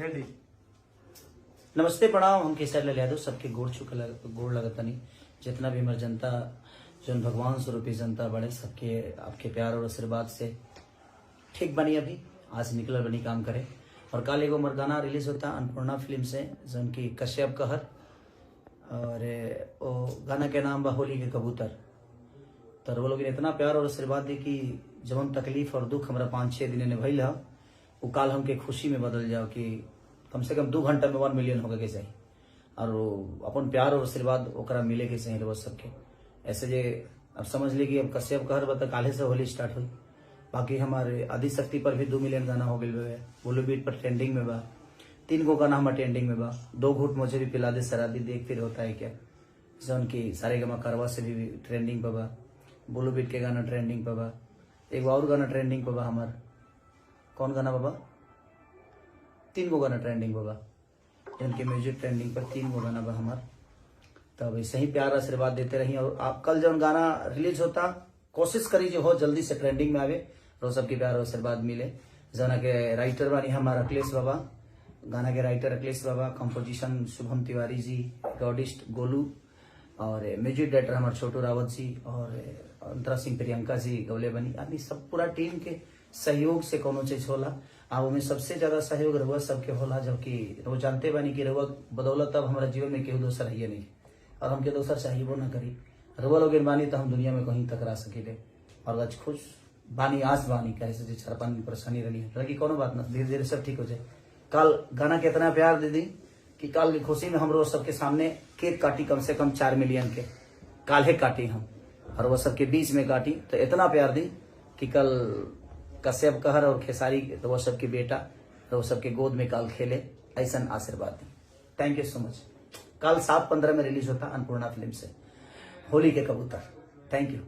Ready. नमस्ते प्रणाम। हम केसर ले दो सबके गोड़ लगतनी जितना भी हमार जनता जन भगवान स्वरूपी जनता बड़े सबके आपके प्यार और आशीर्वाद से ठीक बनी। अभी आज निकल बनी काम करे। और कल एगो हमार गाना रिलीज होता अन्नपूर्णा फिल्म से जन की कश्यप कहर, और वो गाना के नाम बा होली के कबूतर। तो वो लोग इतना प्यार और आशीर्वाद दी कि जवन तकलीफ और दुख हमारा 5-6 दिन ने भइल है वो काल हमके खुशी में बदल जाओ कि कम से कम 2 घंटा में 1 मिलियन होगा के चाहिए। और अपन प्यार और आशीर्वाद ओकरा मिले के चाहिए रोज सबके। ऐसे जे अब समझ ली कि अब कश्यप कहर बता काले से होली स्टार्ट हुई। बाकी हमारे आदिशक्ति पर भी 2 मिलियन गाना हो गए। बोलो बीट पर ट्रेंडिंग में बा। 3 गो गाना हमारे ट्रेंडिंग में बा। 2 घूट मुझे भी पिला दे शराबी देख फिर होता है क्या। जौन की सारे गमा करवा से भी ट्रेंडिंग पे बा। बोलो बीट के गाना ट्रेंडिंग पे बा। एक और गाना ट्रेंडिंग पे बा हमार। कौन गाना बाबा? 3 गो गाना ट्रेंडिंग पे बा। जिनके म्यूजिक ट्रेंडिंग पर 3 गो गाना बा हमार। तब ऐसे ही प्यार आशीर्वाद देते रही। और आप कल जब गाना रिलीज होता कोशिश करी जो हो जल्दी से ट्रेंडिंग में आवे और सबके प्यार और आशीर्वाद मिले। जना के राइटर बानी हमारा अखिलेश बाबा, गाना के राइटर अखिलेश बाबा, कंपोजिशन शुभम तिवारी जी, रिकॉर्डिस्ट गोलू, और म्यूजिक डायरेक्टर हमारे छोटू रावत जी, और अंतरा सिंह प्रियंका जी गौले बनी। यानी सब पूरा टीम के सहयोग से कोनो चीज होला। अब में सबसे ज्यादा सहयोग रहुआ सबके होला, जबकि वो जानते बानी कि रहुआ बदौलत अब हमारा जीवन में केहू दोसर है नहीं और हमके दोसर चाहिए ना करी। रहुआ लोग बानी तो हम दुनिया में कहीं तक रह सके। और आज खुश बानी, आज बानी कहे से 4-5 दिन परेशानी रही है, कोनो बात ना, धीरे धीरे सब ठीक हो जाए। कल गाना के इतना प्यार दे दी कि कल की खुशी में हम रोज सबके सामने केक काटी, कम से कम 4 मिलियन के काल्हे काटी हम, और वो सबके बीच में काटी। तो इतना प्यार दी कि कल कश्यप कहर और खेसारी तो वो सबके बेटा तो वो सबके गोद में कल खेले, ऐसा आशीर्वाद दी। Thank you so much. कल 7:15 में रिलीज होता अन्नपूर्णा फिल्म से होली के कबूतर। Thank you.